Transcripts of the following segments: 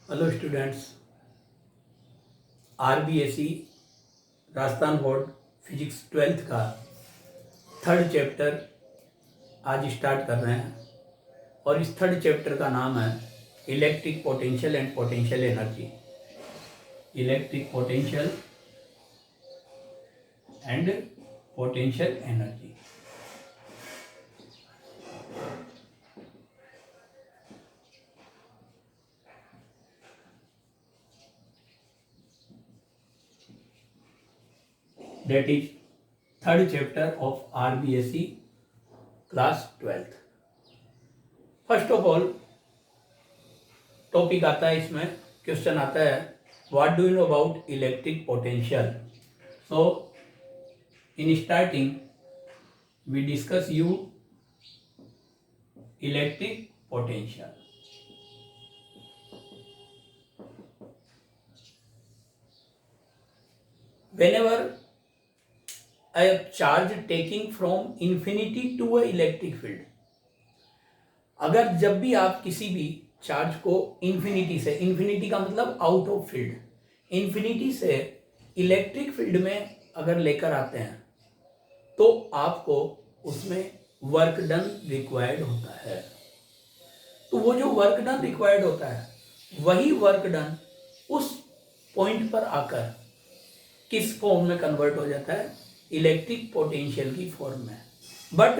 Hello students, RBSE Rajasthan board physics 12th का third chapter आज start कर रहे हैं और इस थर्ड चैप्टर का नाम है electric potential and potential energy. Electric potential and potential energy. That is third chapter of RBSE class 12th। First of all topic आता है, इसमें क्वेश्चन आता है what do you know about electric potential. So in starting we discuss you electric potential. whenever a charge taking from infinity to a electric field, अगर जब भी आप किसी भी चार्ज को इन्फिनिटी से, इन्फिनिटी का मतलब आउट ऑफ फील्ड, इन्फिनिटी से इलेक्ट्रिक फील्ड में अगर लेकर आते हैं तो आपको उसमें वर्क डन रिक्वायर्ड होता है। तो वो जो वर्क डन रिक्वायर्ड होता है वही वर्क डन उस पॉइंट पर आकर किस फॉर्म में कन्वर्ट हो जाता है, इलेक्ट्रिक पोटेंशियल की फॉर्म में। बट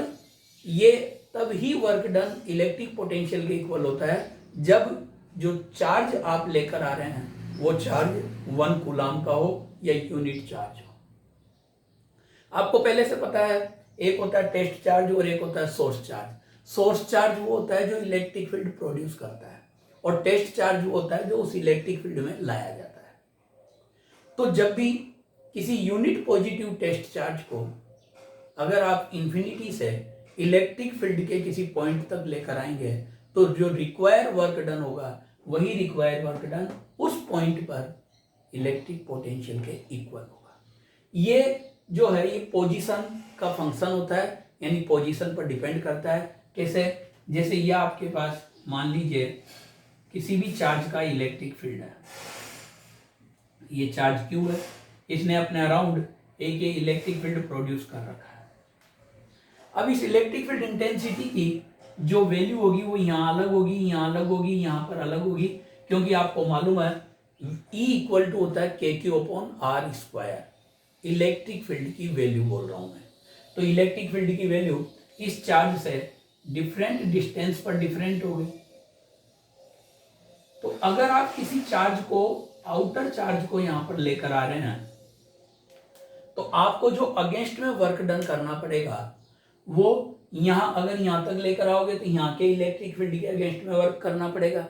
ये तब ही वर्क डन इलेक्ट्रिक पोटेंशियल के इक्वल होता है जब जो चार्ज आप लेकर आ रहे हैं वो चार्ज 1 कूलाम का हो या यूनिट चार्ज हो। आपको पहले से पता है एक होता है टेस्ट चार्ज और एक होता है सोर्स चार्ज। सोर्स चार्ज वो होता है जो इलेक्ट्रिक फील्ड प्रोड्यूस करता है और टेस्ट चार्ज वो होता है जो उस इलेक्ट्रिक फील्ड में लाया जाता है। तो जब भी किसी यूनिट पॉजिटिव टेस्ट चार्ज को अगर आप इन्फिनिटी से इलेक्ट्रिक फील्ड के किसी पॉइंट तक लेकर आएंगे तो जो रिक्वायर वर्क डन होगा वही रिक्वायर वर्क डन उस पॉइंट पर इलेक्ट्रिक पोटेंशियल के इक्वल होगा। ये जो है ये पोजीशन का फंक्शन होता है, यानी पोजीशन पर डिपेंड करता है। कैसे? जैसे ये आपके पास मान लीजिए किसी भी चार्ज का इलेक्ट्रिक फील्ड है, ये चार्ज क्यू है, इसने अपने अराउंड एक ये इलेक्ट्रिक फील्ड प्रोड्यूस कर रखा है। अब इस इलेक्ट्रिक फील्ड इंटेंसिटी की जो वैल्यू होगी वो यहाँ अलग होगी, यहाँ अलग होगी, यहाँ पर अलग होगी, क्योंकि आपको मालूम है E इक्वल टू होता है KQ/R²। इलेक्ट्रिक फील्ड की वैल्यू बोल रहा हूँ मैं। तो इलेक्ट्रिक फील्ड की वैल्यू इस चार्ज से डिफरेंट डिस्टेंस पर डिफरेंट होगी। तो अगर आप किसी चार्ज को, आउटर चार्ज को यहाँ पर लेकर आ रहे हैं तो आपको जो अगेंस्ट में वर्क डन करना पड़ेगा वो यहाँ, अगर यहाँ तक लेकर आओगे तो यहाँ के इलेक्ट्रिक फील्ड के अगेंस्ट में वर्क करना पड़ेगा,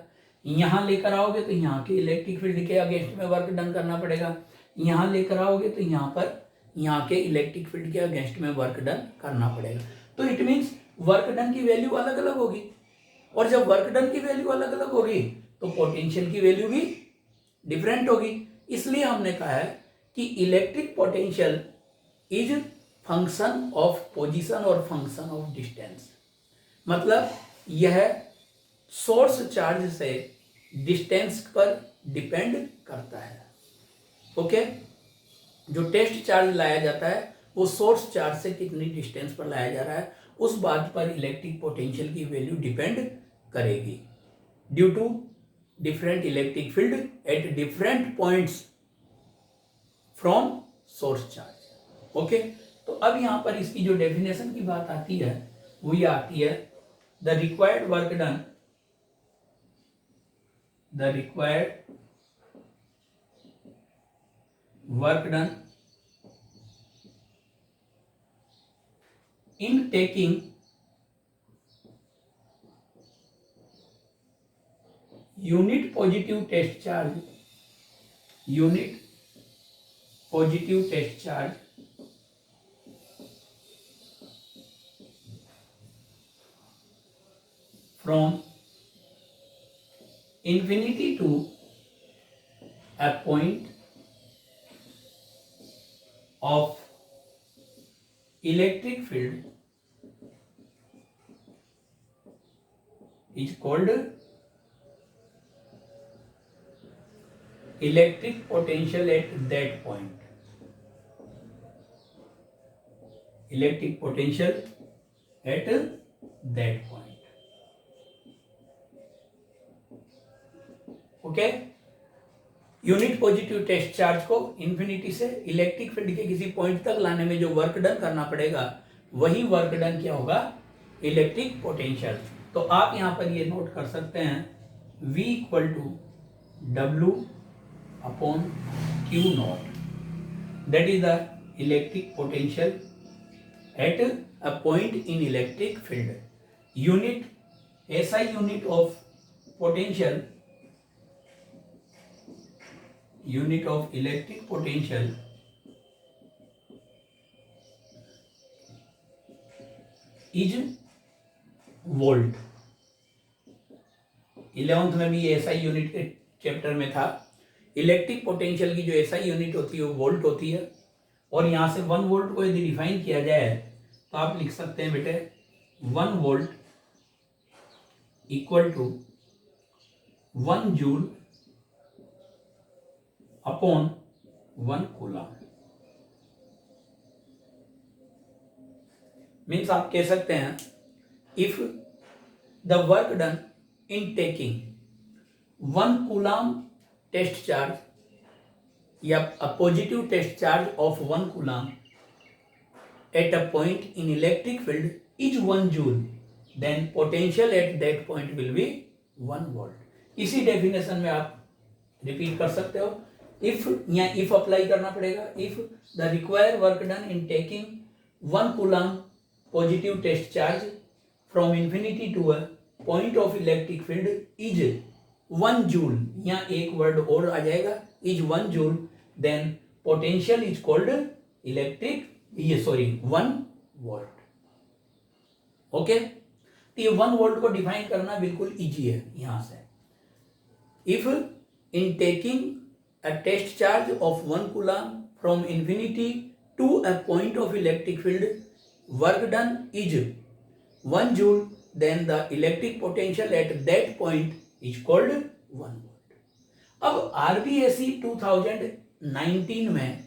यहाँ लेकर आओगे तो यहाँ के इलेक्ट्रिक फील्ड के अगेंस्ट में वर्क डन करना पड़ेगा, यहाँ लेकर आओगे तो यहाँ पर यहाँ के इलेक्ट्रिक फील्ड के अगेंस्ट में वर्क डन करना पड़ेगा। तो इट मीन्स वर्क डन की वैल्यू अलग अलग होगी, और जब वर्क डन की वैल्यू अलग अलग होगी तो पोटेंशियल की वैल्यू भी डिफरेंट होगी। इसलिए हमने कहा है कि electric potential is function of position और फंक्शन ऑफ डिस्टेंस। मतलब यह सोर्स चार्ज से डिस्टेंस पर डिपेंड करता है। ओके, जो टेस्ट चार्ज लाया जाता है वो सोर्स चार्ज से कितनी डिस्टेंस पर लाया जा रहा है उस बात पर इलेक्ट्रिक पोटेंशियल की वैल्यू डिपेंड करेगी, due to different electric field at different points from source charge. Okay, तो अब यहां पर इसकी जो डेफिनेशन की बात आती है वो ये आती है the required work done, the required work done in taking unit positive test charge, unit positive test charge from infinity to a point of electric field is called electric potential at that point, electric potential at that point. Okay, unit positive test charge को infinity से electric field के किसी point तक लाने में जो work done करना पड़ेगा वही वर्क डन क्या होगा, इलेक्ट्रिक पोटेंशियल। तो आप यहां पर ये नोट कर सकते हैं V equal to W upon Q naught, that is the electric potential at a point in electric field. Unit, SI unit of potential, unit of electric potential is volt. 11th में भी SI unit के chapter में था। Electric potential की जो SI unit होती है वो वोल्ट होती है, और यहां से 1 वोल्ट को यदि डिफाइन किया जाए तो आप लिख सकते हैं बेटे 1 volt equal to 1 joule upon 1 coulomb. Means आप कह सकते हैं if the work done in taking 1 coulomb test charge या a positive test charge of 1 coulomb at a point in electric field is 1 joule, then potential at that point will be 1 volt. इसी definition में आप repeat कर सकते हो। If या if apply करना पड़ेगा, if the required work done in taking 1 coulomb positive test charge from infinity to a point of electric field is 1 joule, या एक वर्ड और आ जाएगा is 1 joule, then potential is called electric 1 volt. Okay, तो ये 1 volt को define करना बिल्कुल इजी है। यहां से if in taking a test charge of 1 coulomb from infinity to a point of electric field, work done is 1 joule, then the electric potential at that point is called 1 volt। अब RBSE 2019 में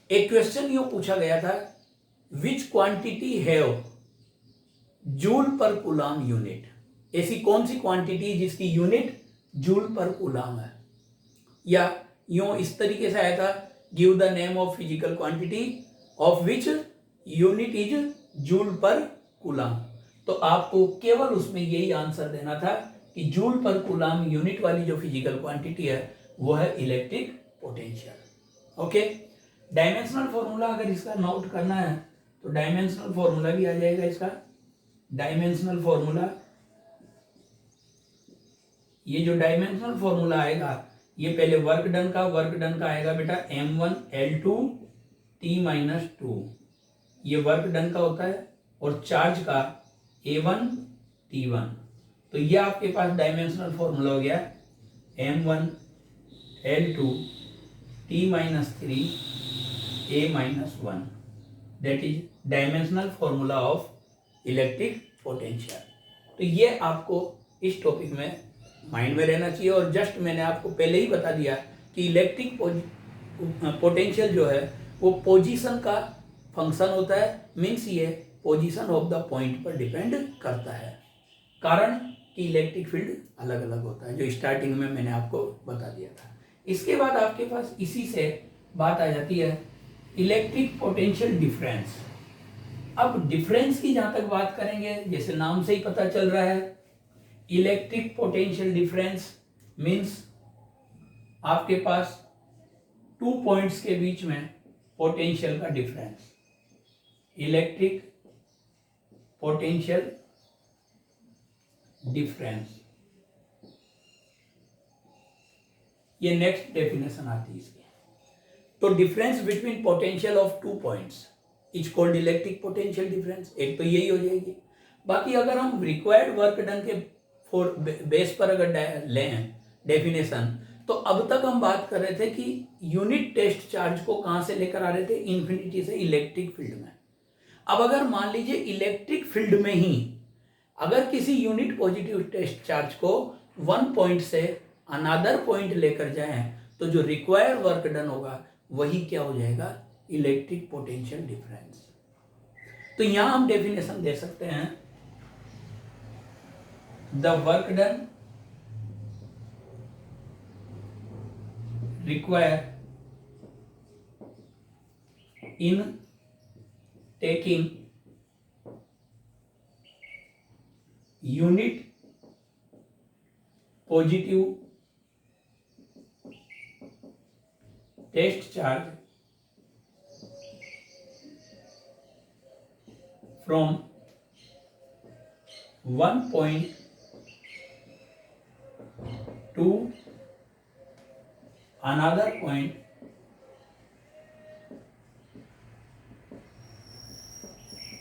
एक question यूं पूछा गया था, विच quantity have joule पर coulomb unit, ऐसी कौन सी क्वांटिटी जिसकी यूनिट जूल पर कूलम है, या यूं इस तरीके से आया था, give the name of physical quantity of which unit is joule पर कूलम। तो आपको केवल उसमें यही आंसर देना था कि जूल पर कूलम यूनिट वाली जो फिजिकल क्वांटिटी है वो है electric potential. Okay, dimensional formula अगर इसका नोट करना है तो डायमेंशनल फॉर्मूला भी आ जाएगा इसका। डायमेंशनल फॉर्मूला, ये जो डायमेंशनल फॉर्मूला आएगा ये पहले वर्क डन का आएगा बेटा m1 L2 T-2, ये वर्क डन का होता है, और चार्ज का A1 T1। तो ये आपके पास डायमेंशनल फॉर्मूला हो गया m1 L2 T-3 A-1, that is dimensional formula of electric potential. तो ये आपको इस टॉपिक में माइंड में रहना चाहिए। और जस्ट मैंने आपको पहले ही बता दिया कि इलेक्ट्रिक पोटेंशियल जो है वो पोजीशन का फंक्शन होता है, मीन्स ये पोजीशन ऑफ द पॉइंट पर डिपेंड करता है, कारण कि इलेक्ट्रिक फील्ड अलग अलग होता है, जो स्टार्टिंग में मैंने आपको बता दिया था। इसके बाद आपके पास इसी से बात आ जाती है इलेक्ट्रिक पोटेंशियल डिफरेंस। अब डिफरेंस की जहां तक बात करेंगे, जैसे नाम से ही पता चल रहा है, इलेक्ट्रिक पोटेंशियल डिफरेंस मीन्स आपके पास 2 पॉइंट्स के बीच में पोटेंशियल का डिफरेंस। इलेक्ट्रिक पोटेंशियल डिफरेंस, ये नेक्स्ट डेफिनेशन आती है इसकी। तो difference between potential of 2 points is called electric potential difference. एक तो यही हो जाएगी। बाकी अगर हम रिक्वायर्ड वर्क डन के बेस पर अगर लें डेफिनेशन, तो अब तक हम बात कर रहे थे कि यूनिट टेस्ट चार्ज को कहां से लेकर आ रहे थे, इंफिनिटी से इलेक्ट्रिक फील्ड में। अब अगर मान लीजिए इलेक्ट्रिक फील्ड में ही अगर किसी यूनिट पॉजिटिव टेस्ट चार्ज को 1 पॉइंट से अनदर पॉइंट लेकर जाएं, तो जो रिक्वायर वर्क डन होगा वही क्या हो जाएगा, इलेक्ट्रिक पोटेंशियल डिफरेंस। तो यहां हम डेफिनेशन दे सकते हैं, the work done require in taking unit positive test charge from one point to another point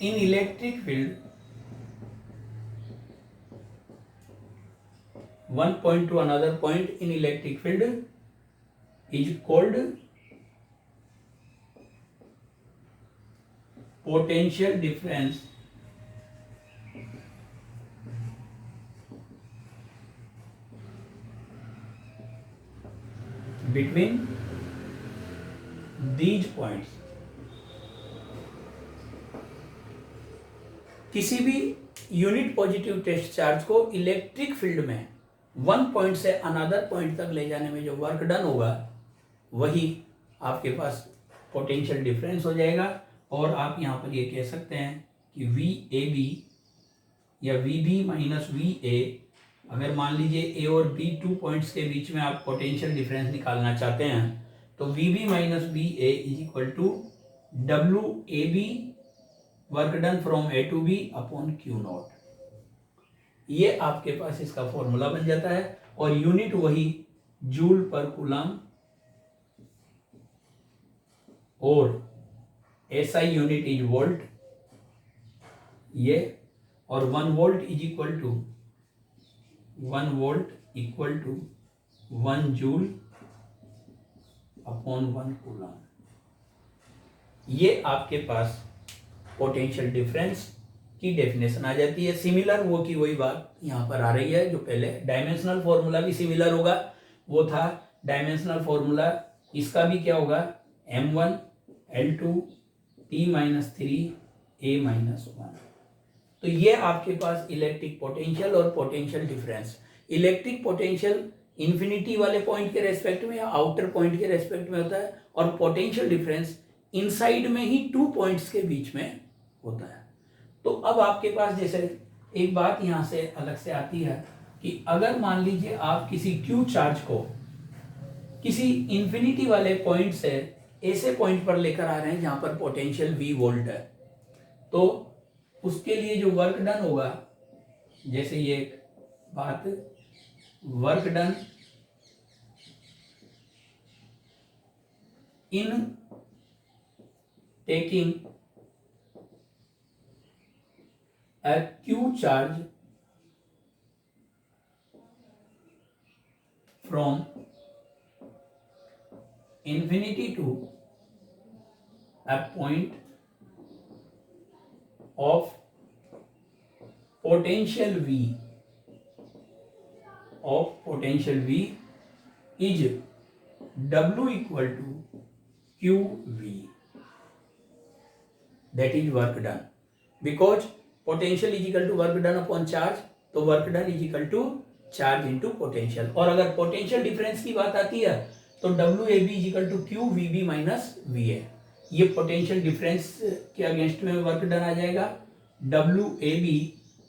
in electric field, one point to another point in electric field is called potential difference between these points। किसी भी unit positive test charge को electric field में one point से another point तक ले जाने में जो वर्क डन होगा वही आपके पास पोटेंशियल डिफरेंस हो जाएगा। और आप यहाँ पर ये कह सकते हैं कि वी ए बी या V B minus V A, अगर मान लीजिए ए और बी 2 पॉइंट्स के बीच में आप पोटेंशियल डिफरेंस निकालना चाहते हैं तो V B minus V A is equal to W A B work done from A to B upon Q naught. ये आपके पास इसका फॉर्मूला बन जाता है और यूनिट वही जूल पर कूलम और एसआई यूनिट इज वोल्ट ये, और 1 volt is equal to 1 volt equal to 1 joule upon 1 coulomb. ये आपके पास पोटेंशियल डिफरेंस की डेफिनेशन आ जाती है। सिमिलर वो की वही बात यहाँ पर आ रही है जो पहले डायमेंशनल फॉर्मूला भी सिमिलर होगा, वो था डायमेंशनल फॉर्मूला, इसका भी क्या होगा m1 L2 T minus 3 A minus 1। तो ये आपके पास इलेक्ट्रिक पोटेंशियल और potential difference, electric potential infinity वाले पॉइंट के रेस्पेक्ट में या आउटर पॉइंट के रेस्पेक्ट में होता है और पोटेंशियल डिफरेंस इनसाइड में ही 2 पॉइंट्स के बीच में होता है। तो अब आपके पास जैसे एक बात यहाँ से अलग से आती है कि अगर मान लीजिए आप किसी क्यू चार्ज को किसी इन्फिनिटी वाले पॉइंट से ऐसे पॉइंट पर लेकर आ रहे हैं जहां पर पोटेंशियल V वोल्ट है, तो उसके लिए जो वर्क डन होगा, जैसे ये बात work done in taking a Q charge from infinity to a point of potential V is W equal to QV, that is work done, because potential is equal to work done upon charge, तो work done is equal to charge into potential। और अगर potential difference की बात आती है तो WAB is equal to QVB minus VA, ये potential difference के अगेंस्ट में वर्क डन आ जाएगा। WAB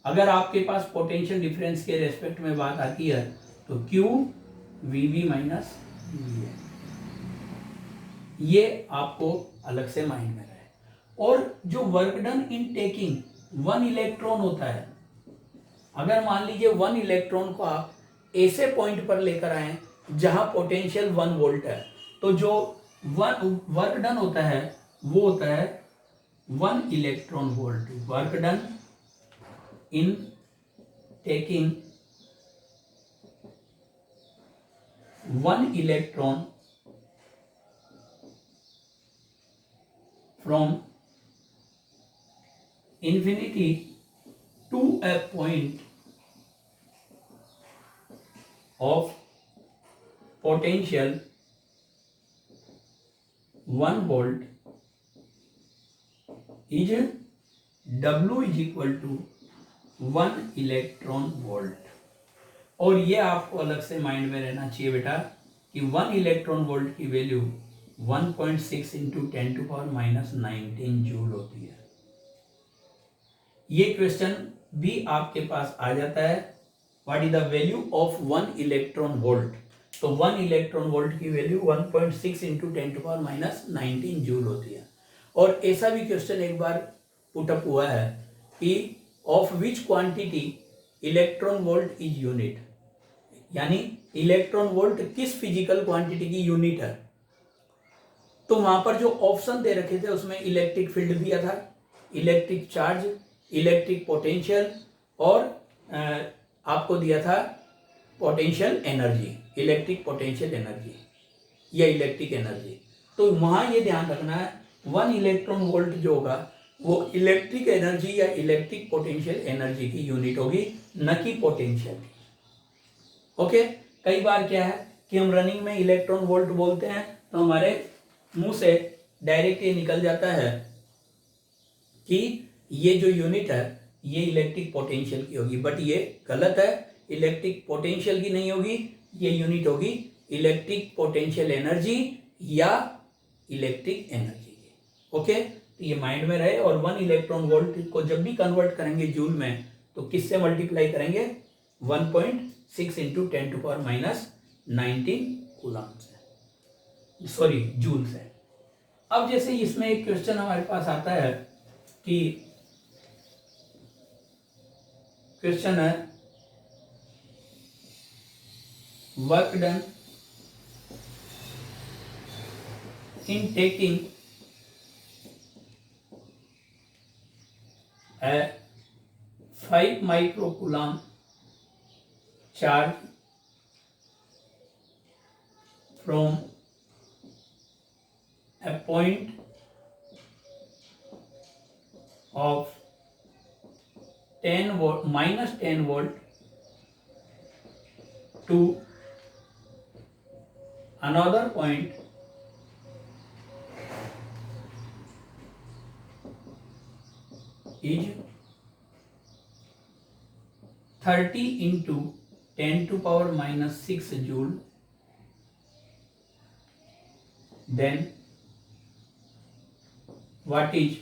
अगर आपके पास पोटेंशियल डिफरेंस के रेस्पेक्ट में बात आती है तो QVB माइनस VA, ये आपको अलग से माइंड में रहे। और जो work done in taking 1 electron होता है, अगर मान लीजिए 1 इलेक्ट्रॉन को आप ऐसे पॉइंट पर लेकर आए जहां पोटेंशियल 1 वोल्ट है, तो जो वर्क डन होता है वो होता है 1 electron volt. Work done in taking 1 electron from infinity to a point of potential 1 volt is W is equal to 1 electron volt. और ये आपको अलग से माइंड में रहना चाहिए बेटा कि 1 इलेक्ट्रॉन वोल्ट की वैल्यू 1.6 इंटू 10⁻19 जूल होती है। ये क्वेश्चन भी आपके पास आ जाता है, what is the value of 1 electron volt. तो 1 इलेक्ट्रॉन वोल्ट की वैल्यू 1.6 इंटू 10⁻19 जूल होती है। और ऐसा भी क्वेश्चन एक बार पुटअप हुआ है कि of which quantity electron volt is unit, यानी इलेक्ट्रॉन वोल्ट किस फिजिकल क्वांटिटी की यूनिट है। तो वहां पर जो ऑप्शन दे रखे थे उसमें इलेक्ट्रिक फील्ड दिया था, इलेक्ट्रिक चार्ज, इलेक्ट्रिक पोटेंशियल और आपको दिया था potential energy, electric potential energy या इलेक्ट्रिक एनर्जी। तो वहां ये ध्यान रखना है 1 इलेक्ट्रॉन वोल्ट जो होगा वो इलेक्ट्रिक एनर्जी या इलेक्ट्रिक पोटेंशियल एनर्जी की यूनिट होगी, न कि पोटेंशियल की। ओके, कई बार क्या है कि हम रनिंग में इलेक्ट्रॉन वोल्ट बोलते हैं तो हमारे मुंह से डायरेक्ट ये निकल जाता है कि ये जो यूनिट है ये इलेक्ट्रिक पोटेंशियल की होगी, बट ये गलत है। इलेक्ट्रिक पोटेंशियल की नहीं होगी, ये यूनिट होगी इलेक्ट्रिक पोटेंशियल एनर्जी या इलेक्ट्रिक एनर्जी की। ओके, तो ये माइंड में रहे। और 1 इलेक्ट्रॉन वोल्ट को जब भी कन्वर्ट करेंगे जूल में तो किससे मल्टीप्लाई करेंगे, 1.6 इंटू 10⁻19 कूलम से, सॉरी जूल से। अब जैसे इसमें एक क्वेश्चन हमारे पास आता है कि क्वेश्चन है work done in taking a 5 microcoulomb charge from a point of 10 volt minus 10 volt to another point is 30 into 10⁻⁻6 joule, then what is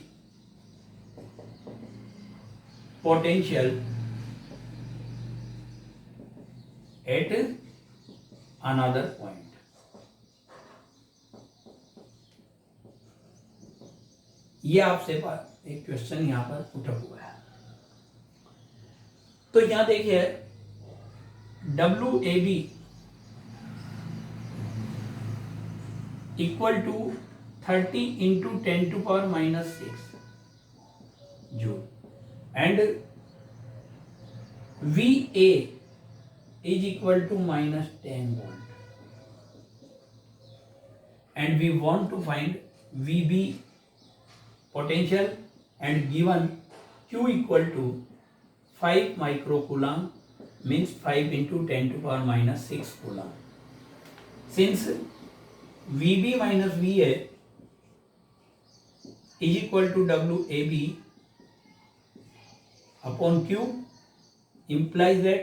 potential at another point। ये आपसे एक क्वेश्चन यहां पर उठा हुआ है। तो यहां देखिए WAB equal to 30 into 10⁻⁻6 joule and VA is equal to -10 volt and we want to find VB potential and given Q equal to 5 microcoulomb means 5 into 10⁻⁻6 coulomb। Since VB minus VA is equal to WAB upon Q implies that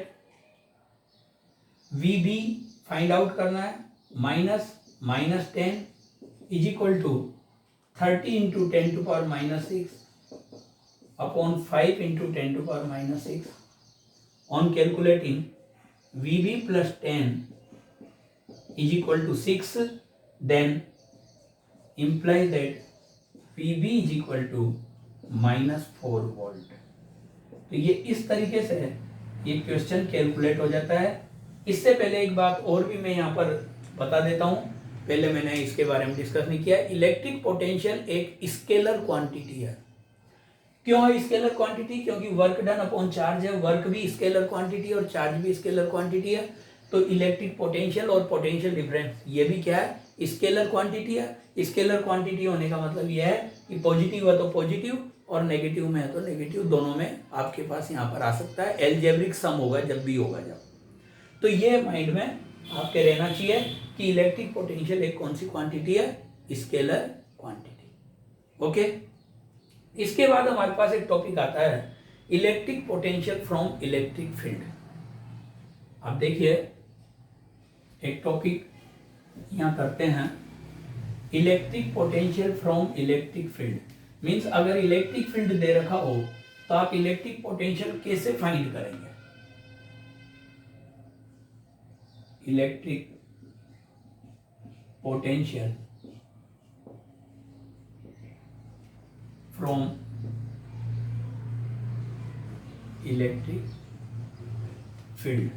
VB find out करना है -10 is equal to 30 into 10⁻⁻6 upon 5 into 10⁻⁻6 on calculating VB plus 10 is equal to 6, then implies that VB is equal to -4 volt। तो ये इस तरीके से ये question calculate हो जाता है। इससे पहले एक बात और भी मैं यहाँ पर बता देता हूँ, पहले मैंने इसके बारे में डिस्कस नहीं किया। इलेक्ट्रिक पोटेंशियल एक स्केलर क्वांटिटी है। क्यों है स्केलर क्वांटिटी? क्योंकि वर्क डन अपॉन चार्ज है, वर्क भी स्केलर क्वांटिटी और चार्ज भी स्केलर क्वांटिटी है। तो इलेक्ट्रिक पोटेंशियल और पोटेंशियल डिफरेंस ये भी क्या है, स्केलर क्वांटिटी है। स्केलर क्वांटिटी होने का मतलब यह है कि पॉजिटिव है तो पॉजिटिव और नेगेटिव में है तो नेगेटिव, दोनों में आपके पास यहाँ पर आ सकता है। एलजेब्रिक सम होगा जब भी होगा जब। तो ये माइंड में आपके रहना चाहिए कि इलेक्ट्रिक पोटेंशियल एक कौन सी क्वांटिटी है, स्केलर क्वांटिटी। ओके, इसके बाद हमारे पास एक टॉपिक आता है electric potential from electric field. अब देखिए एक टॉपिक यहाँ करते हैं, electric potential from electric field. Means अगर इलेक्ट्रिक फील्ड दे रखा हो तो आप इलेक्ट्रिक पोटेंशियल कैसे फाइंड करेंगे। Electric potential from electric field.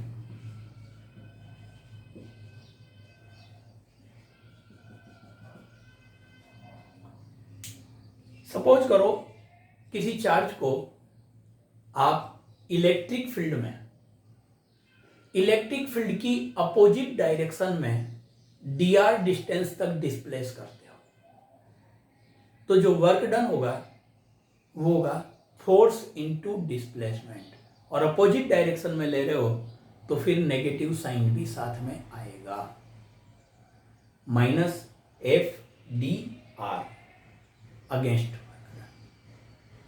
Suppose करो किसी चार्ज को आप इलेक्ट्रिक फील्ड की अपोजिट डायरेक्शन में dr डिस्टेंस तक डिस्प्लेस करते हो, तो जो वर्क डन होगा वो होगा फोर्स इनटू डिस्प्लेसमेंट, और अपोजिट डायरेक्शन में ले रहे हो तो फिर नेगेटिव साइन भी साथ में आएगा, -FdR अगेंस्ट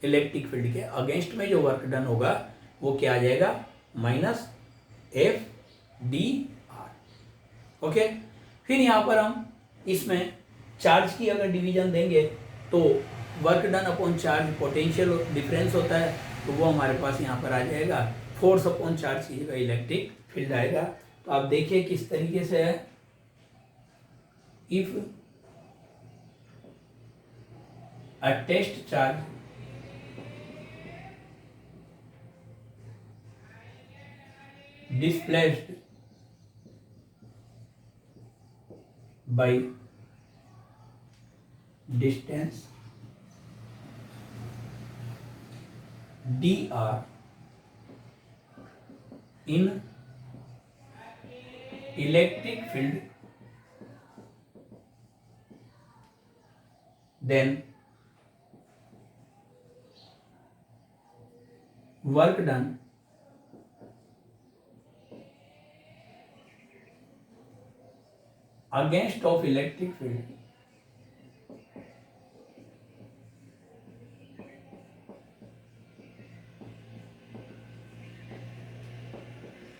इलेक्ट्रिक फील्ड के अगेंस्ट में जो वर्क डन होगा वो क्या आ जाएगा, -FdR। ओके, फिर यहाँ पर हम इसमें चार्ज की अगर डिवीजन देंगे तो work done upon charge potential difference होता है, तो वो हमारे पास यहाँ पर आ जाएगा फोर्स अपॉन चार्ज की जगह इलेक्ट्रिक फील्ड आएगा। तो आप देखिए किस तरीके से है, if a test charge displaced by distance dr in electric field, then work done against of electric field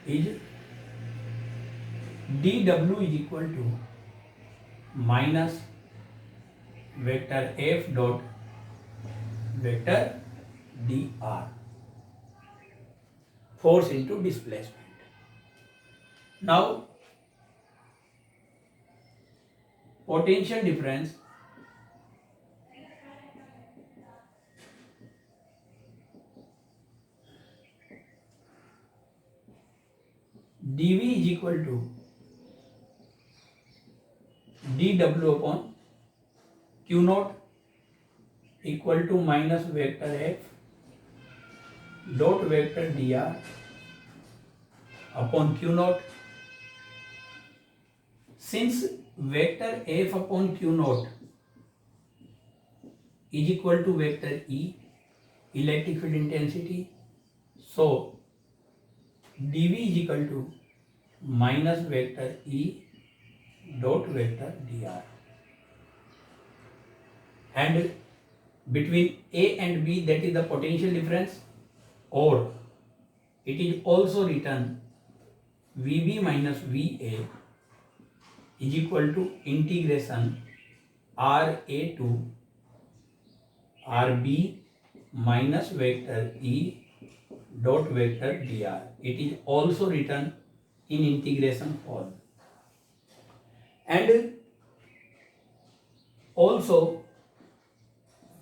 is dw is equal to minus vector f dot vector dr, force into displacement. Now potential difference dV is equal to dw upon q naught equal to minus vector f dot vector dr upon q naught. Since vector f upon q naught is equal to vector E, electric field intensity, so dV is equal to minus vector E dot vector dr, and between A and B, that is the potential difference, or it is also written VB minus VA is equal to integration RA to RB minus vector E dot vector dr. It is also written in integration form, and also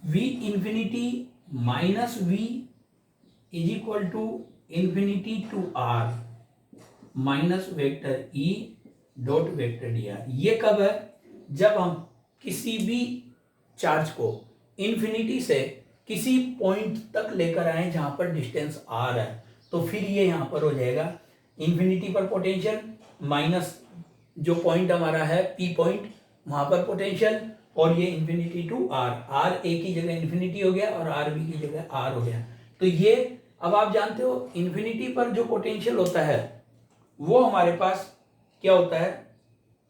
V infinity minus V is equal to infinity to R minus vector E dot vector dr। ये कब है, जब हम किसी भी charge को infinity से किसी पॉइंट तक लेकर आए जहां पर डिस्टेंस r है, तो फिर ये यहां पर हो जाएगा इन्फिनिटी पर पोटेंशियल माइनस जो पॉइंट हमारा है P पॉइंट, वहां पर पोटेंशियल, और ये इन्फिनिटी टू r a की जगह इन्फिनिटी हो गया और r b की जगह r हो गया। तो ये अब आप जानते हो इन्फिनिटी पर जो पोटेंशियल होता है वो हमारे पास क्या होता है,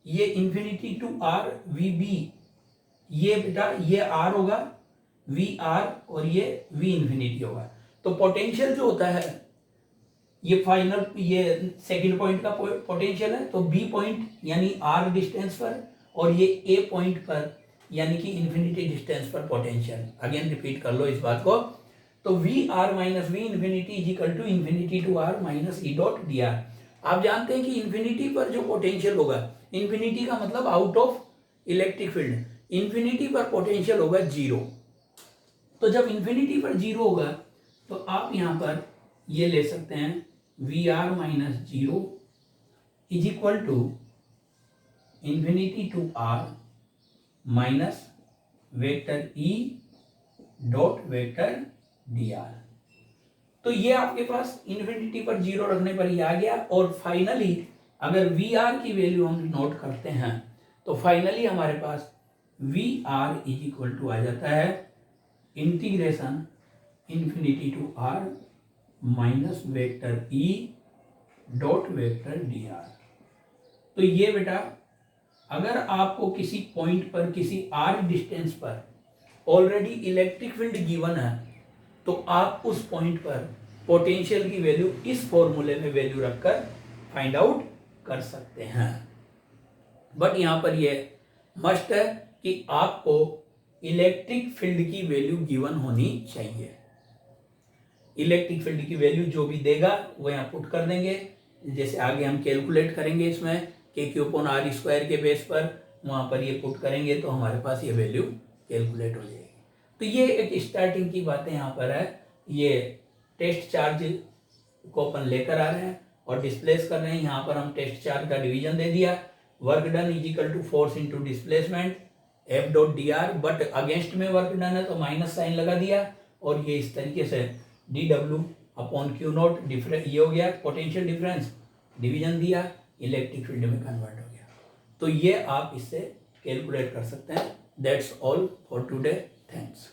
ये इन्फिनिटी टू r VB ये बेटा ये आर होगा वी आर और ये वी इन्फिनिटी होगा। तो पोटेंशियल जो होता है ये फाइनल ये सेकंड पॉइंट का पोटेंशियल है, तो बी पॉइंट यानी आर डिस्टेंस पर और ये ए पॉइंट पर यानी कि इन्फिनिटी डिस्टेंस पर पोटेंशियल। अगेन रिपीट कर लो इस बात को। तो V r minus V infinity is equal to infinity to are minus E dot d r. आप जानते हैं कि इन्फिनिटी पर जो पोटेंशियल होगा, इन्फिनिटी का मतलब out of electric field, infinity पर पोटेंशियल होगा जीरो। तो जब इन्फिनिटी पर जीरो होगा तो आप यहां पर ये ले सकते हैं V r minus zero is equal to infinity to are minus vector E dot vector D R. तो ये आपके पास इन्फिनिटी पर जीरो रखने पर ये आ गया। और फाइनली अगर वी आर की वैल्यू हम नोट करते हैं तो फाइनली हमारे पास V R is equal to आ जाता है integration infinity to are minus vector E dot vector D R. तो ये बेटा अगर आपको किसी पॉइंट पर किसी आर डिस्टेंस पर ऑलरेडी इलेक्ट्रिक फील्ड गिवन है तो आप उस पॉइंट पर पोटेंशियल की वैल्यू इस फॉर्मूले में वैल्यू रखकर फाइंड आउट कर सकते हैं। बट यहां पर ये मस्ट है कि आपको इलेक्ट्रिक फील्ड की वैल्यू गिवन होनी चाहिए। इलेक्ट्रिक फील्ड की वैल्यू जो भी देगा वो यहाँ पुट कर देंगे। जैसे आगे हम कैलकुलेट करेंगे इसमें के क्यू अपॉन आर स्क्वायर के बेस पर, वहां पर ये पुट करेंगे तो हमारे पास ये वैल्यू कैलकुलेट हो जाएगी। तो ये एक स्टार्टिंग की बातें यहाँ पर है। ये टेस्ट चार्ज को अपन लेकर आ रहे हैं और डिस्प्लेस कर रहे हैं। यहाँ पर हम टेस्ट चार्ज का डिवीजन दे दिया, work done is equal to force into displacement F dot d r. But against में वर्क डन है तो माइनस साइन लगा दिया और ये इस तरीके से D W upon Q not difference ये हो गया, पोटेंशियल डिफरेंस डिवीजन दिया, इलेक्ट्रिक फील्ड में कन्वर्ट हो गया। तो ये आप इससे कैलकुलेट कर सकते हैं। That's all for today. Thanks.